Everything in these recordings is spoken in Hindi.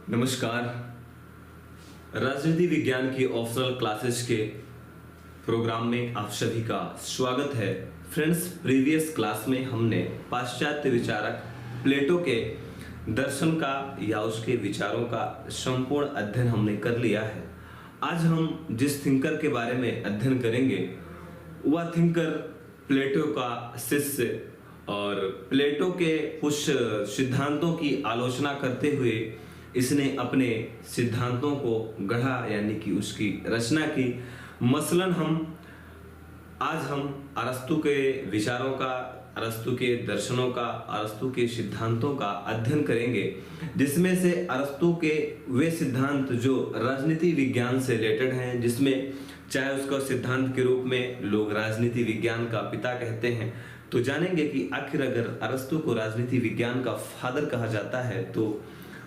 नमस्कार। राजनीति विज्ञान की ऑप्शनल क्लासेस के प्रोग्राम में आप सभी का स्वागत है। फ्रेंड्स, प्रीवियस क्लास में हमने पाश्चात्य विचारक प्लेटो के दर्शन का या उसके विचारों का संपूर्ण अध्ययन हमने कर लिया है। आज हम जिस थिंकर के बारे में अध्ययन करेंगे वह थिंकर प्लेटो का शिष्य और प्लेटो के कुछ सिद्धांतों की आलोचना करते हुए इसने अपने सिद्धांतों को गढ़ा, यानी कि उसकी रचना की। मसलन आज हम अरस्तु के विचारों का, अरस्तु के दर्शनों का, अरस्तु के सिद्धांतों का अध्ययन करेंगे, जिसमें से अरस्तु के वे सिद्धांत जो राजनीति विज्ञान से रिलेटेड हैं, जिसमें चाहे उसका सिद्धांत के रूप में लोग राजनीति विज्ञान का पिता कहते हैं। तो जानेंगे कि आखिर अगर अरस्तु को राजनीति विज्ञान का फादर कहा जाता है तो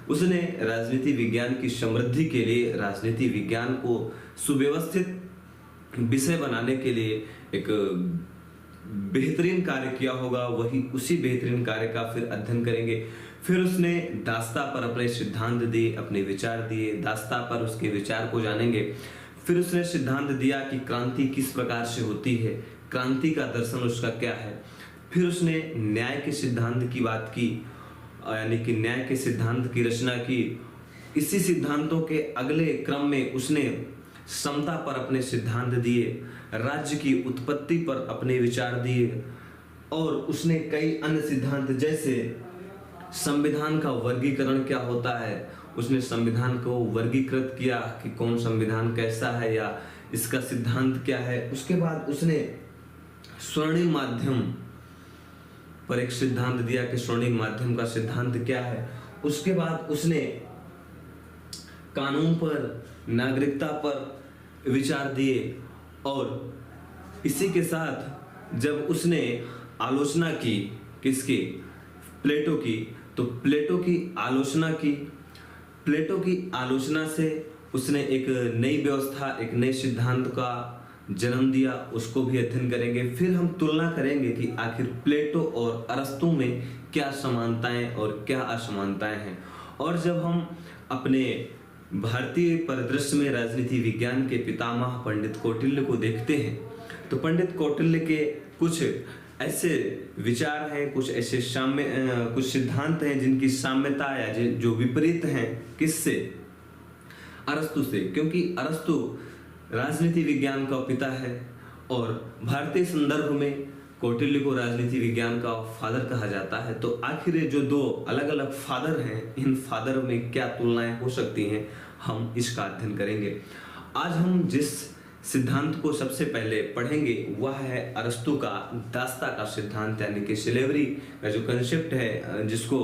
उसने राजनीति विज्ञान की समृद्धि के लिए, राजनीति विज्ञान को सुव्यवस्थित विषय बनाने के लिए एक बेहतरीन कार्य किया होगा। वही उसी बेहतरीन कार्य का फिर अध्ययन करेंगे। फिर उसने दास्ता पर अपने सिद्धांत दिए, अपने विचार दिए, दास्ता पर उसके विचार को जानेंगे। फिर उसने सिद्धांत दिया कि क्रांति किस प्रकार से होती है, क्रांति का दर्शन उसका क्या है। फिर उसने न्याय के सिद्धांत की बात की, यानी कि न्याय के सिद्धांत की रचना की। इसी सिद्धांतों के अगले क्रम में उसने समता पर अपने सिद्धांत दिए, राज्य की उत्पत्ति पर अपने विचार दिए, और उसने कई अन्य सिद्धांत जैसे संविधान का वर्गीकरण क्या होता है, उसने संविधान को वर्गीकृत किया कि कौन संविधान कैसा है या इसका सिद्धांत क्या है। उसके बाद उसने स्वर्णिम माध्यम पर एक सिद्धांत दिया कि स्वर्णिम माध्यम का सिद्धांत क्या है। उसके बाद उसने कानून पर, नागरिकता पर विचार दिए, और इसी के साथ जब उसने आलोचना की किसकी, प्लेटो की, तो प्लेटो की आलोचना की। प्लेटो की आलोचना से उसने एक नई व्यवस्था, एक नए सिद्धांत का जन्म दिया, उसको भी अध्ययन करेंगे। फिर हम तुलना करेंगे कि आखिर प्लेटो और अरस्तु में क्या समानताएं और क्या असमानताएं हैं। और जब हम अपने भारतीय परिदृश्य में राजनीति विज्ञान के पितामह पंडित कौटिल्य को देखते हैं तो पंडित कौटिल्य के कुछ ऐसे विचार हैं, कुछ ऐसे कुछ सिद्धांत हैं जिनकी साम्यता या जो विपरीत हैं किससे, अरस्तु से। क्योंकि अरस्तु राजनीति विज्ञान का पिता है और भारतीय संदर्भ में कौटिल्य को राजनीति विज्ञान का फादर कहा जाता है। तो आखिर जो दो अलग अलग फादर हैं, इन फादर में क्या तुलनाएं हो सकती हैं, हम इसका अध्ययन करेंगे। आज हम जिस सिद्धांत को सबसे पहले पढ़ेंगे वह है अरस्तु का दास्ता का सिद्धांत, यानी कि सिलेवरी का जो कंसेप्ट है, जिसको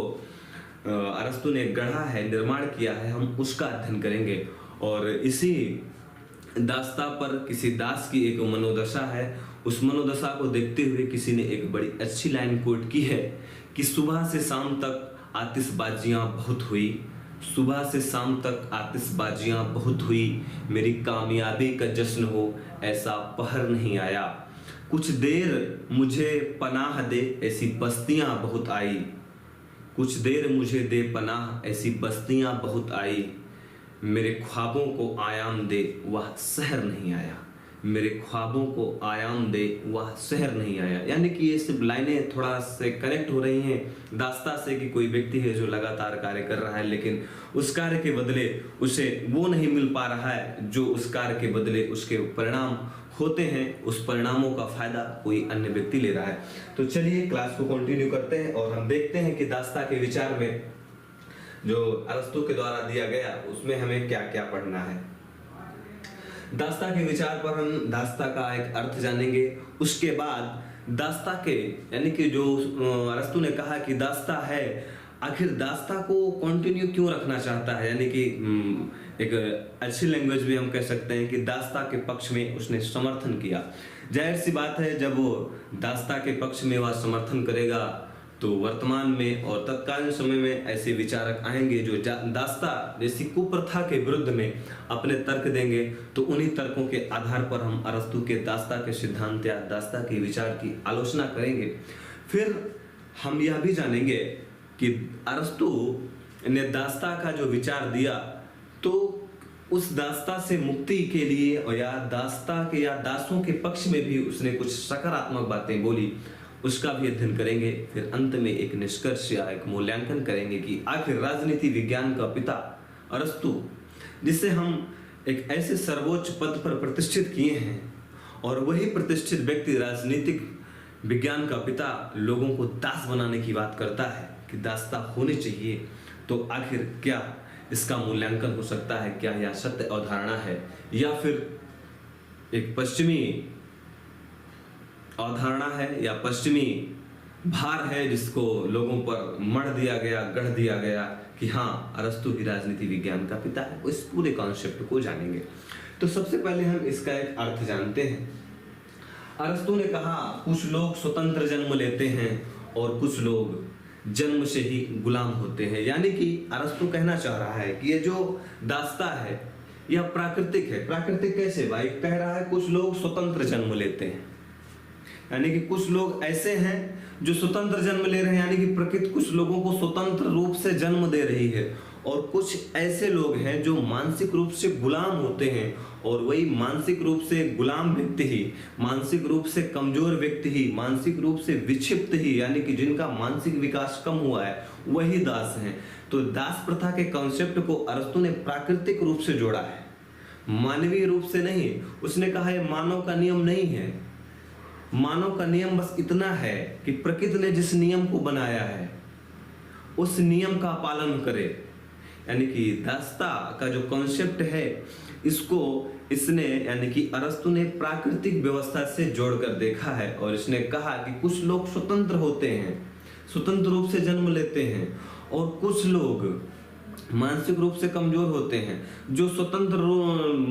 अरस्तु ने गढ़ा है, निर्माण किया है, हम उसका अध्ययन करेंगे। और इसी दास्ता पर किसी दास की एक मनोदशा है। उस मनोदशा को देखते हुए किसी ने एक बड़ी अच्छी लाइन कोट की है कि सुबह से शाम तक आतिशबाजियां बहुत हुई, सुबह से शाम तक आतिशबाजियां बहुत हुई, मेरी कामयाबी का जश्न हो ऐसा पहर नहीं आया। कुछ देर मुझे पनाह दे ऐसी बस्तियां बहुत आई, कुछ देर मुझे दे पनाह ऐसी बस्तियां बहुत आई, मेरे ख्वाबों को आयाम दे वह शहर नहीं आया, मेरे ख्वाबों को आयाम दे वह शहर नहीं आया। यानी कि ये सिर्फ लाइनें थोड़ा से कनेक्ट हो रही हैं दास्ता से कि कोई व्यक्ति है जो लगातार कार्य कर रहा है, लेकिन उस कार्य के बदले उसे वो नहीं मिल पा रहा है जो उस कार्य के बदले उसके परिणाम होते हैं। उस परिणामों का फायदा कोई अन्य व्यक्ति ले रहा है। तो चलिए क्लास को कंटिन्यू करते हैं और हम देखते हैं कि दास्ता के विचार में जो अरस्तु के द्वारा दिया गया उसमें हमें क्या क्या पढ़ना है। दास्ता के विचार पर हम दास्ता का एक अर्थ जानेंगे। उसके बाद दास्ता के, यानी कि जो अरस्तु ने कहा कि दास्ता है, आखिर दास्ता को कंटिन्यू क्यों रखना चाहता है, यानी कि एक अच्छी लैंग्वेज भी हम कह सकते हैं कि दास्ता के पक्ष में उसने समर्थन किया। जाहिर सी बात है, जब वो दास्ता के पक्ष में वह समर्थन करेगा तो वर्तमान में और तत्कालीन समय में ऐसे विचारक आएंगे जो दास्ता जैसी कुप्रथा के विरुद्ध में अपने तर्क देंगे। तो उन्हीं तर्कों के आधार पर हम अरस्तु के दास्ता के सिद्धांत या दास्ता के विचार की आलोचना करेंगे। फिर हम यह भी जानेंगे कि अरस्तु ने दासता का जो विचार दिया, तो उस दासता से मुक्ति के लिए और या दासता के या दासों के पक्ष में भी उसने कुछ सकारात्मक बातें बोली, उसका भी अध्ययन करेंगे। फिर अंत में एक निष्कर्ष या एक मूल्यांकन करेंगे कि आखिर राजनीति विज्ञान का पिता अरस्तु, जिसे हम एक ऐसे सर्वोच्च पद पर प्रतिष्ठित किए हैं, और वही प्रतिष्ठित व्यक्ति राजनीतिक विज्ञान का पिता लोगों को दास बनाने की बात करता है कि दासता होनी चाहिए, तो आखिर क्या इसका मूल्यांकन हो सकता है? क्या यह सत्य अवधारणा है या फिर एक पश्चिमी अवधारणा है या पश्चिमी भार है जिसको लोगों पर मढ़ दिया गया, गढ़ दिया गया कि हाँ, अरस्तु ही राजनीति विज्ञान का पिता है। इस पूरे कॉन्सेप्ट को जानेंगे। तो सबसे पहले हम इसका एक अर्थ जानते हैं। अरस्तु ने कहा कुछ लोग स्वतंत्र जन्म लेते हैं और कुछ लोग जन्म से ही गुलाम होते हैं। यानी कि अरस्तु कहना चाह रहा है कि ये जो दासता है यह प्राकृतिक है। प्राकृतिक कैसे भाई? कह रहा है कुछ लोग स्वतंत्र जन्म लेते हैं, यानी कि कुछ लोग ऐसे हैं जो स्वतंत्र जन्म ले रहे हैं, यानी कि प्रकृति कुछ लोगों को स्वतंत्र रूप से जन्म दे रही है, और कुछ ऐसे लोग हैं जो मानसिक रूप से गुलाम होते हैं, और वही मानसिक रूप से गुलाम व्यक्ति ही, मानसिक रूप से कमजोर व्यक्ति ही, मानसिक रूप से विक्षिप्त ही, यानी कि जिनका मानसिक विकास कम हुआ है, वही दास हैं। तो दास प्रथा के कॉन्सेप्ट को अरस्तु ने प्राकृतिक रूप से जोड़ा है, मानवीय रूप से नहीं। उसने कहा यह मानव का नियम नहीं है। मानव का नियम बस इतना है कि प्रकृति ने जिस नियम को बनाया है उस नियम का पालन करे। यानी कि दासता का जो कॉन्सेप्ट है इसको इसने यानी कि अरस्तु ने प्राकृतिक व्यवस्था से जोड़कर देखा है, और इसने कहा कि कुछ लोग स्वतंत्र होते हैं, स्वतंत्र रूप से जन्म लेते हैं, और कुछ लोग मानसिक रूप से कमजोर होते हैं। जो स्वतंत्र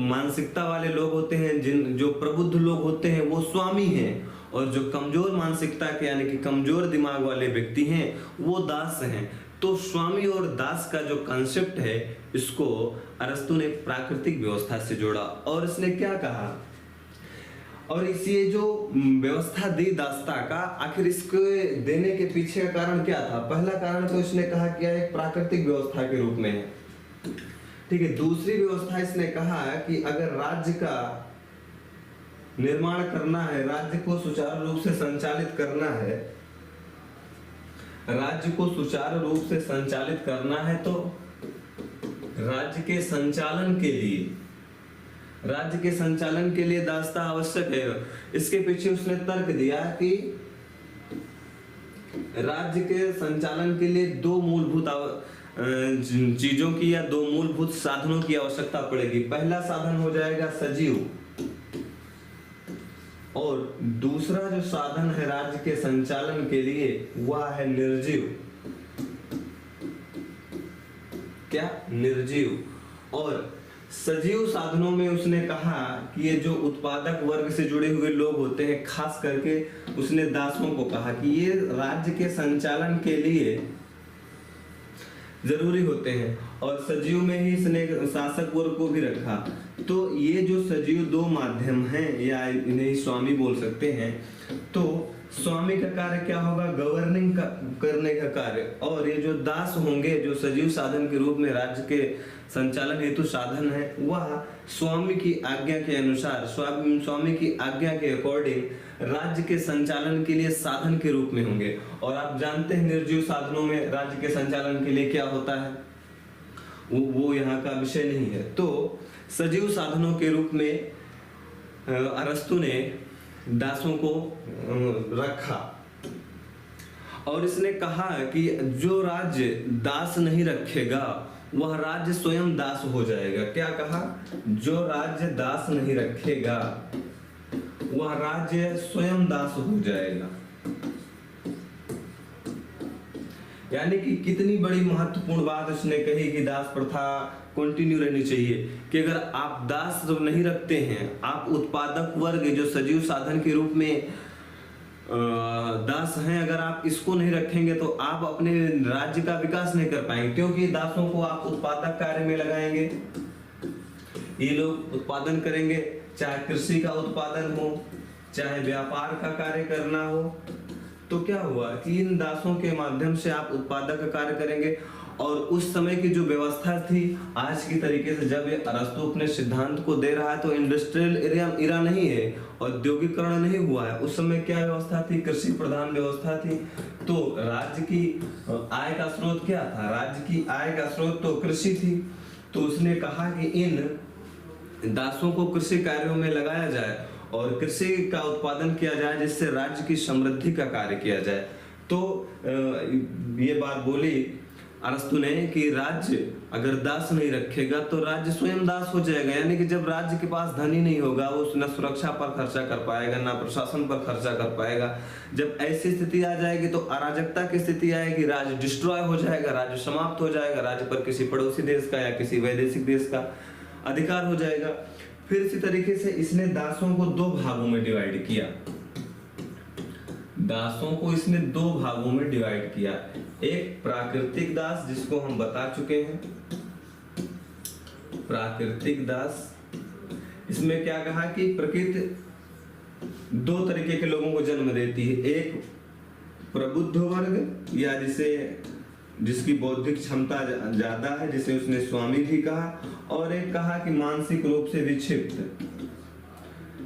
मानसिकता वाले लोग होते हैं, जो प्रबुद्ध लोग होते हैं, वो स्वामी हैं, और जो कमजोर मानसिकता के यानी कि कमजोर दिमाग वाले व्यक्ति हैं वो दास हैं। तो स्वामी और दास का जो कॉन्सेप्ट है इसको अरस्तु ने प्राकृतिक व्यवस्था से जोड़ा, और इसने क्या कहा, और इस ये जो व्यवस्था दी दासता का, आखिर इसके देने के पीछे का कारण क्या था? पहला कारण तो इसने कहा कि एक प्राकृतिक व्यवस्था के रूप में है, ठीक है। दूसरी व्यवस्था इसने कहा कि अगर राज्य का निर्माण करना है, राज्य को सुचारू रूप से संचालित करना है, राज्य को सुचारू रूप से संचालित करना है, तो राज्य के संचालन के लिए दासता आवश्यक है। इसके पीछे उसने तर्क दिया कि राज्य के संचालन के लिए दो मूलभूत चीजों की या दो मूलभूत साधनों की आवश्यकता पड़ेगी। पहला साधन हो जाएगा सजीव, और दूसरा जो साधन है राज्य के संचालन के लिए वह है निर्जीव। क्या? निर्जीव। और सजीव साधनों में उसने कहा कि ये जो उत्पादक वर्ग से जुड़े हुए लोग होते हैं, खास करके उसने दासों को कहा कि ये राज्य के संचालन के लिए जरूरी होते हैं, और सजीव में ही इसने शासक वर्ग को भी रखा। तो ये जो सजीव दो माध्यम हैं, या इन्हें स्वामी बोल सकते हैं। तो स्वामी का कार्य क्या होगा? गवर्निंग करने का कार्य, और ये जो दास होंगे जो सजीव साधन के रूप में राज्य के संचालन हेतु साधन है, वह स्वामी की आज्ञा के अनुसार, स्वामी की आज्ञा के अकॉर्डिंग राज्य के संचालन के लिए साधन के रूप में होंगे। और आप जानते हैं निर्जीव साधनों में राज्य के संचालन के लिए क्या होता है, वो यहाँ का विषय नहीं है। तो सजीव साधनों के रूप में अरस्तु ने दासों को रखा, और इसने कहा कि जो राज्य दास नहीं रखेगा वह राज्य स्वयं दास हो जाएगा। क्या कहा? जो राज्य दास नहीं रखेगा वह राज्य स्वयं दास हो जाएगा। यानी कि कितनी बड़ी महत्वपूर्ण बात उसने कही कि दास प्रथा कंटिन्यू रहनी चाहिए, कि अगर आप दास जो नहीं रखते हैं, आप उत्पादक वर्ग जो सजीव साधन के रूप में दास हैं, अगर आप इसको नहीं रखेंगे तो आप अपने राज्य का विकास नहीं कर पाएंगे, क्योंकि दासों को आप उत्पादक कार्य में लगाएंगे। ये लोग उत्पादन करेंगे, चाहे कृषि का उत्पादन हो, चाहे व्यापार का कार्य करना हो, तो क्या हुआ कि इन दासों के माध्यम से आप उत्पादक का कार्य करेंगे। और उस समय की जो व्यवस्था थी, आज की तरीके से जब ये अरस्तु अपने सिद्धांत को दे रहा है तो इंडस्ट्रियल एरा नहीं है, औद्योगिकरण नहीं हुआ है। उस समय क्या व्यवस्था थी? कृषि प्रधान व्यवस्था थी। तो राज्य की आय का स्रोत क्या था? राज्य की आय का स्रोत तो कृषि थी। तो उसने कहा कि इन दासों को कृषि कार्यों में लगाया जाए और कृषि का उत्पादन किया जाए, जिससे राज्य की समृद्धि का कार्य किया जाए। तो ये बात बोली अरस्तु ने कि राज्य अगर दास नहीं रखेगा तो राज्य स्वयं दास हो जाएगा। यानी कि जब राज्य के पास धन ही नहीं होगा, वो न सुरक्षा पर खर्चा कर पाएगा, ना प्रशासन पर खर्चा कर पाएगा। जब ऐसी स्थिति आ जाएगी तो अराजकता की स्थिति आएगी, राज्य डिस्ट्रॉय हो जाएगा, राज्य समाप्त हो जाएगा, राज्य पर किसी पड़ोसी देश का या किसी वैदेशिक देश का अधिकार हो जाएगा। फिर इसी तरीके से इसने दासों को दो भागों में डिवाइड किया। दासों को इसने दो भागों में डिवाइड किया। एक प्राकृतिक दास, जिसको हम बता चुके हैं, प्राकृतिक दास। इसमें क्या कहा कि प्रकृति दो तरीके के लोगों को जन्म देती है। एक प्रबुद्ध वर्ग, या जिसकी बौद्धिक क्षमता ज्यादा है, जिसे उसने स्वामी भी कहा। और एक कहा कि मानसिक रूप से विक्षिप्त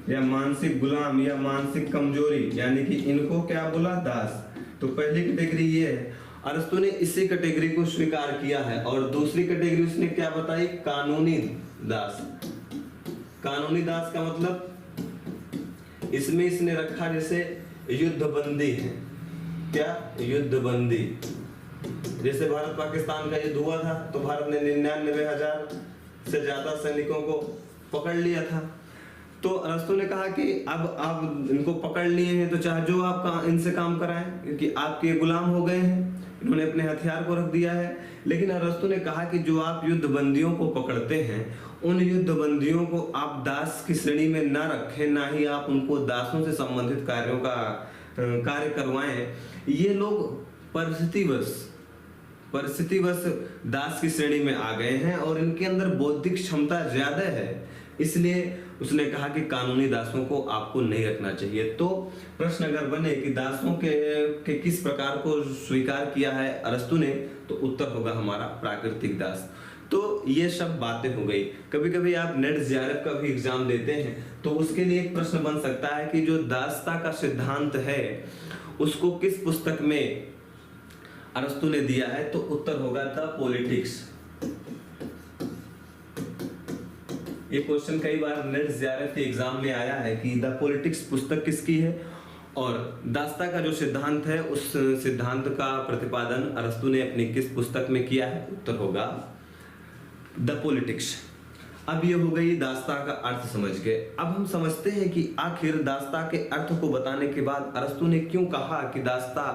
या मानसिक गुलाम या मानसिक कमजोरी, यानी कि इनको क्या बोला? दास। तो पहली कैटेगरी ये है। अरस्तु ने इसी कैटेगरी को स्वीकार किया है। और दूसरी कैटेगरी उसने क्या बताई? कानूनी दास। कानूनी दास का मतलब इसमें इसने रखा जैसे युद्धबंदी है। क्या? युद्धबंदी। जैसे भारत पाकिस्तान का युद्ध हुआ था तो भारत ने 99,000 से ज्यादा सैनिकों को पकड़ लिया था। तो अरस्तु ने कहा कि अब आप इनको पकड़ लिए हैं तो चाहे जो आप इनसे काम कराएं, क्योंकि आपके गुलाम हो गए हैं, इन्होंने अपने हथियार को रख दिया है। लेकिन अरस्तु ने कहा कि जो आप युद्ध बंदियों को पकड़ते हैं, उन युद्ध बंदियों को आप दास की श्रेणी में ना रखें, ना ही आप उनको दासों से संबंधित कार्यों का कार्य करवाएं। ये लोग परिस्थितिवश दास की श्रेणी में आ गए हैं और इनके अंदर बौद्धिक क्षमता ज्यादा है, इसलिए उसने कहा कि कानूनी दासों को आपको नहीं रखना चाहिए। तो प्रश्न अगर बने कि दासों के किस प्रकार को स्वीकार किया है अरस्तु ने, तो उत्तर होगा हमारा प्राकृतिक दास। तो ये सब बातें हो गई। कभी कभी आप नेट जेआरएफ का भी एग्जाम देते हैं तो उसके लिए एक प्रश्न बन सकता है कि जो दासता का सिद्धांत है उसको किस पुस्तक में अरस्तु ने दिया है, तो उत्तर होगा द पॉलिटिक्स। ये क्वेश्चन कई बार नेट जेआरएफ के एग्जाम में आया है कि द पॉलिटिक्स पुस्तक किसकी है, और दासता का जो सिद्धांत है उस सिद्धांत का प्रतिपादन अरस्तु ने अपनी किस पुस्तक में किया है, उत्तर होगा द पॉलिटिक्स। अब ये हो गई दासता का अर्थ समझ गए। अब हम समझते हैं कि आखिर दासता के अर्थ को बताने के बाद अरस्तु ने क्यों कहा कि दासता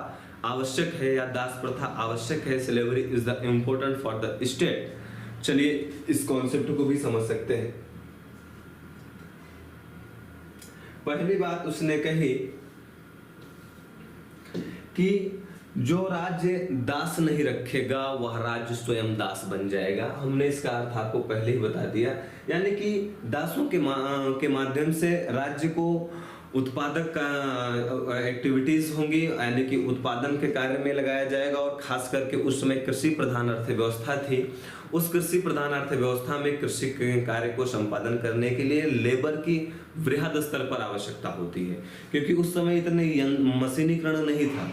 आवश्यक है या दास प्रथा आवश्यक है, slavery is the important for the state. चलिए इस कॉन्सेप्ट को भी समझ सकते हैं। पहली बात उसने कही कि जो राज्य दास नहीं रखेगा वह राज्य स्वयं दास बन जाएगा। हमने इसका अर्थ आपको पहले ही बता दिया, यानी कि दासों के माध्यम से राज्य को उत्पादक का एक्टिविटीज होंगी, यानी कि उत्पादन के कार्य में लगाया जाएगा। और खास करके उस समय कृषि प्रधान अर्थव्यवस्था थी। उस कृषि प्रधान अर्थव्यवस्था में कृषि के कार्य को संपादन करने के लिए लेबर की वृहद स्तर पर आवश्यकता होती है, क्योंकि उस समय इतने मशीनीकरण नहीं था।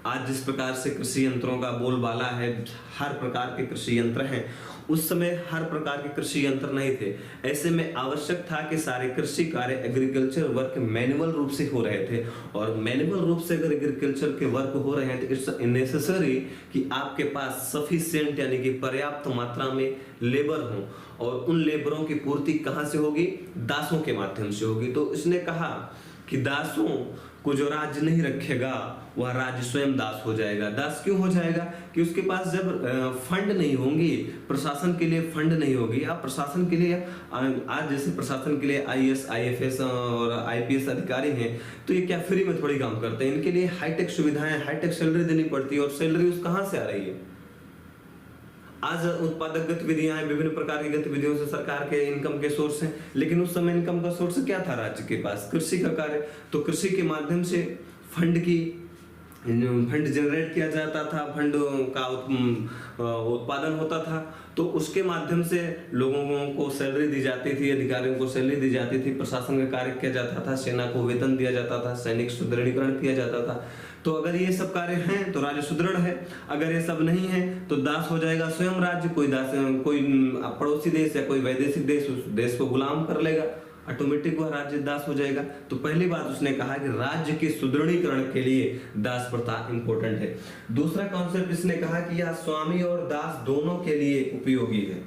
आज जिस प्रकार से कृषि यंत्रों का बोलबाला है, हर प्रकार के कृषि यंत्र हैं, उस समय हर प्रकार के कृषि यंत्र नहीं थे। ऐसे में आवश्यक था कि सारे कृषि कार्य एग्रीकल्चर वर्क मैनुअल रूप से हो रहे थे, और मैनुअल रूप से अगर एग्रीकल्चर के वर्क हो रहे हैं तो इट्स नेसेसरी कि आपके पास सफिशिएंट यानी कि पर्याप्त मात्रा में लेबर हो, और उन लेबरों की पूर्ति कहाँ से होगी? दासों के माध्यम से होगी। तो इसने कहा कि दासों को जो राज्य नहीं रखेगा वह राज्य स्वयं दास हो जाएगा। दास क्यों हो जाएगा? कि उसके पास जब फंड नहीं होंगी, प्रशासन के लिए फंड नहीं होगी। आप प्रशासन के लिए आज जैसे प्रशासन के लिए आईएएस, आईएफएस और आईपीएस अधिकारी हैं, तो ये क्या फ्री में थोड़ी काम करते हैं? इनके लिए हाईटेक सुविधाएं, हाईटेक सैलरी देनी पड़ती है, और सैलरी उस कहाँ से आ रही है? आज उत्पादक गतिविधियां हैं, विभिन्न प्रकार की गतिविधियों से सरकार के इनकम के सोर्स हैं, लेकिन उस समय इनकम का सोर्स क्या था राज्य के पास? कृषि का कार्य। तो कृषि के माध्यम से फंड की फंड जनरेट किया जाता था, फंड का उत्पादन होता था, तो उसके माध्यम से लोगों को सैलरी दी जाती थी, अधिकारियों को सैलरी दी जाती थी, प्रशासन का कार्य किया जाता था, सेना को वेतन दिया जाता था, सैनिक सुदृढ़ीकरण किया जाता था। तो अगर ये सब कार्य हैं तो राज्य सुदृढ़ है, अगर ये सब नहीं है तो दास हो जाएगा स्वयं राज्य। कोई पड़ोसी देश या कोई वैदेशिक देश उस देश को गुलाम कर लेगा, ऑटोमेटिक वह राज्य दास हो जाएगा। तो पहली बात उसने कहा कि राज्य के सुदृढ़ीकरण के लिए दास प्रथा इंपॉर्टेंट है। दूसरा कॉन्सेप्ट इसने कहा कि यह स्वामी और दास दोनों के लिए उपयोगी है।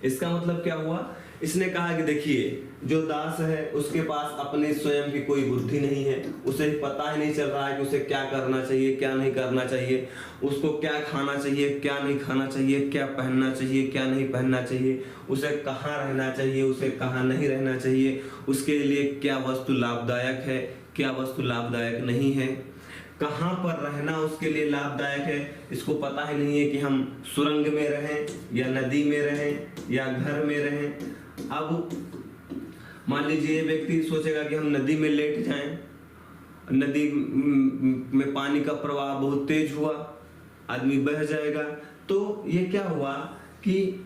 इसका मतलब क्या हुआ? इसने कहा कि देखिए, जो दास है उसके पास अपने स्वयं की कोई बुद्धि नहीं है, उसे पता ही नहीं चल रहा है कि उसे क्या करना चाहिए, क्या नहीं करना चाहिए, उसको क्या खाना चाहिए, क्या नहीं खाना चाहिए, क्या पहनना चाहिए, क्या नहीं पहनना चाहिए, उसे कहाँ रहना चाहिए, उसे कहाँ नहीं रहना चाहिए, उसके लिए क्या वस्तु लाभदायक है, क्या वस्तु लाभदायक नहीं है, कहाँ पर रहना उसके लिए लाभदायक है, इसको पता ही नहीं है कि हम सुरंग में रहें या नदी में रहें या घर में रहें। अब मान लीजिए व्यक्ति सोचेगा कि हम नदी में लेट जाएं, नदी में पानी का प्रवाह बहुत तेज हुआ, आदमी बह जाएगा। तो ये क्या हुआ कि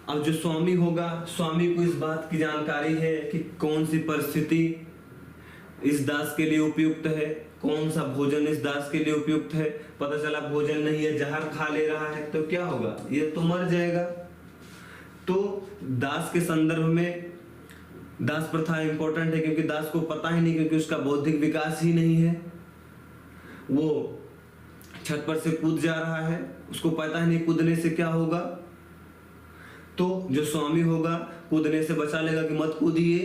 अब जो स्वामी होगा, स्वामी को इस बात की जानकारी है कि कौन सी परिस्थिति इस दास के लिए उपयुक्त है, कौन सा भोजन इस दास के लिए उपयुक्त है। पता चला भोजन नहीं है, जहर खा ले रहा है, तो क्या होगा? ये तो मर जाएगा। तो दास के संदर्भ में दास प्रथा इंपॉर्टेंट है, क्योंकि दास को पता ही नहीं, क्योंकि उसका बौद्धिक विकास ही नहीं है, वो छत पर से कूद जा रहा है, उसको पता ही नहीं कूदने से क्या होगा। तो जो स्वामी होगा कूदने से बचा लेगा कि मत कूदिए।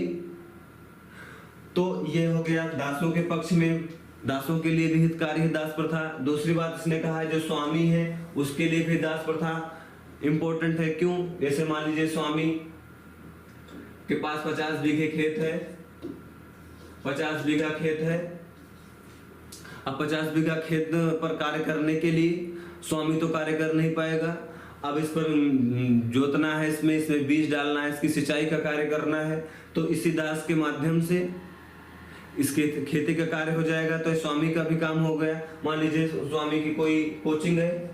तो ये हो गया दासों के पक्ष में, दासों के लिए भी हितकारी है दास प्रथा। दूसरी बात इसने कहा है जो स्वामी है उसके लिए भी दास प्रथा इंपॉर्टेंट है। क्यों? जैसे मान लीजिए स्वामी के पास 50 बीघे खेत है, 50 बीघा खेत है। अब 50 बीघा खेत पर कार्य करने के लिए स्वामी तो कार्य कर नहीं पाएगा। अब इस पर जोतना है, इसमें बीज डालना है, इसकी सिंचाई का कार्य करना है, तो इसी दास के माध्यम से इसके खेती का कार्य हो जाएगा। तो स्वामी का भी काम हो गया। मान लीजिए स्वामी की कोई कोचिंग है,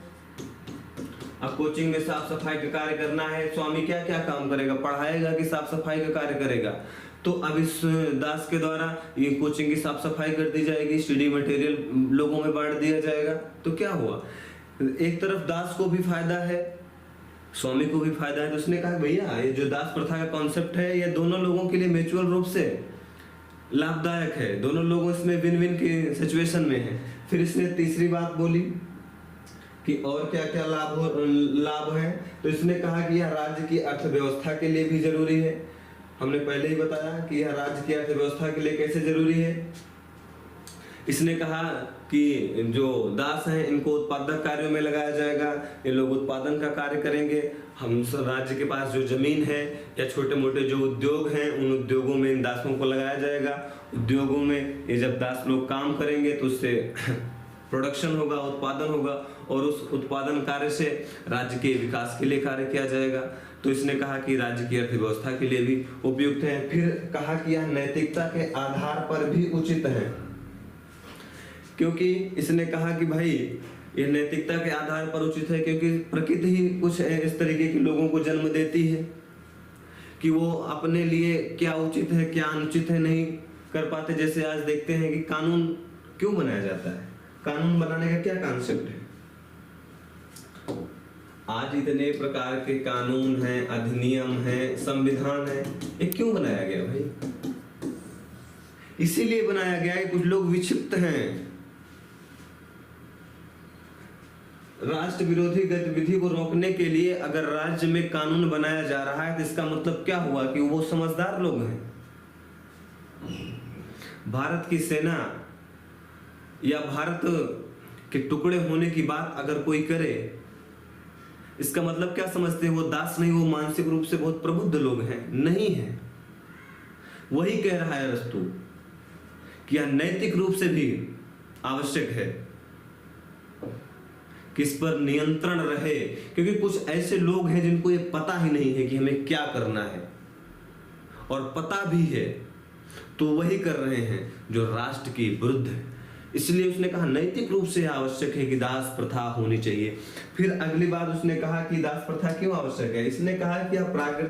अब कोचिंग में साफ सफाई का कार्य करना है, स्वामी क्या क्या काम करेगा? पढ़ाएगा कि साफ सफाई का कार्य करेगा? तो अब इस दास के द्वारा ये कोचिंग की साफ सफाई कर दी जाएगी, स्टडी मटेरियल लोगों में बांट दिया जाएगा। तो क्या हुआ? एक तरफ दास को भी फायदा है, स्वामी को भी फायदा है। तो उसने कहा भैया ये जो दास प्रथा का कॉन्सेप्ट है ये दोनों लोगों के लिए म्यूचुअल रूप से लाभदायक है, दोनों लोग इसमें विन विन की सिचुएशन में है। फिर इसने तीसरी बात बोली कि और क्या क्या लाभ है। तो इसने कहा कि यह राज्य की अर्थव्यवस्था के लिए भी जरूरी है। हमने पहले ही बताया कि यह राज्य की अर्थव्यवस्था के लिए कैसे जरूरी है। इसने कहा कि जो दास हैं इनको उत्पादक कार्यों में लगाया जाएगा, ये लोग उत्पादन का कार्य करेंगे। हम राज्य के पास जो जमीन है या छोटे मोटे जो उद्योग हैं उन उद्योगों में इन दासों को लगाया जाएगा। उद्योगों में ये जब दास लोग काम करेंगे तो उससे प्रोडक्शन होगा, उत्पादन होगा, और उस उत्पादन कार्य से राज्य के विकास के लिए कार्य किया जाएगा। तो इसने कहा कि राज्य की अर्थव्यवस्था के लिए भी उपयुक्त है। फिर कहा कि यह नैतिकता के आधार पर भी उचित है, क्योंकि इसने कहा कि भाई ये नैतिकता के आधार पर उचित है क्योंकि प्रकृति ही कुछ इस तरीके के लोगों को जन्म देती है कि वो अपने लिए क्या उचित है क्या अनुचित है नहीं कर पाते। जैसे आज देखते हैं कि कानून क्यों बनाया जाता है, कानून बनाने का क्या कॉन्सेप्ट है? आज इतने प्रकार के कानून हैं, अधिनियम हैं, संविधान है, ये क्यों बनाया गया भाई? इसीलिए बनाया गया है कुछ लोग विक्षिप्त हैं। राष्ट्र विरोधी गतिविधि को रोकने के लिए अगर राज्य में कानून बनाया जा रहा है तो इसका मतलब क्या हुआ कि वो समझदार लोग हैं। भारत की सेना या भारत के टुकड़े होने की बात अगर कोई करे, इसका मतलब क्या समझते हैं? वो दास नहीं, वो मानसिक रूप से बहुत प्रबुद्ध लोग हैं? नहीं है। वही कह रहा है अरस्तु कि यह नैतिक रूप से भी आवश्यक है कि इस पर नियंत्रण रहे, क्योंकि कुछ ऐसे लोग हैं जिनको ये पता ही नहीं है कि हमें क्या करना है, और पता भी है तो वही कर रहे हैं जो राष्ट्र के विरुद्ध है। इसलिए उसने कहा नैतिक रूप से आवश्यक है कि दास प्रथा होनी चाहिए। फिर अगली बात उसने कहा कि दास प्रथा क्यों आवश्यक है। इसने कहा कि अब प्राकृतिक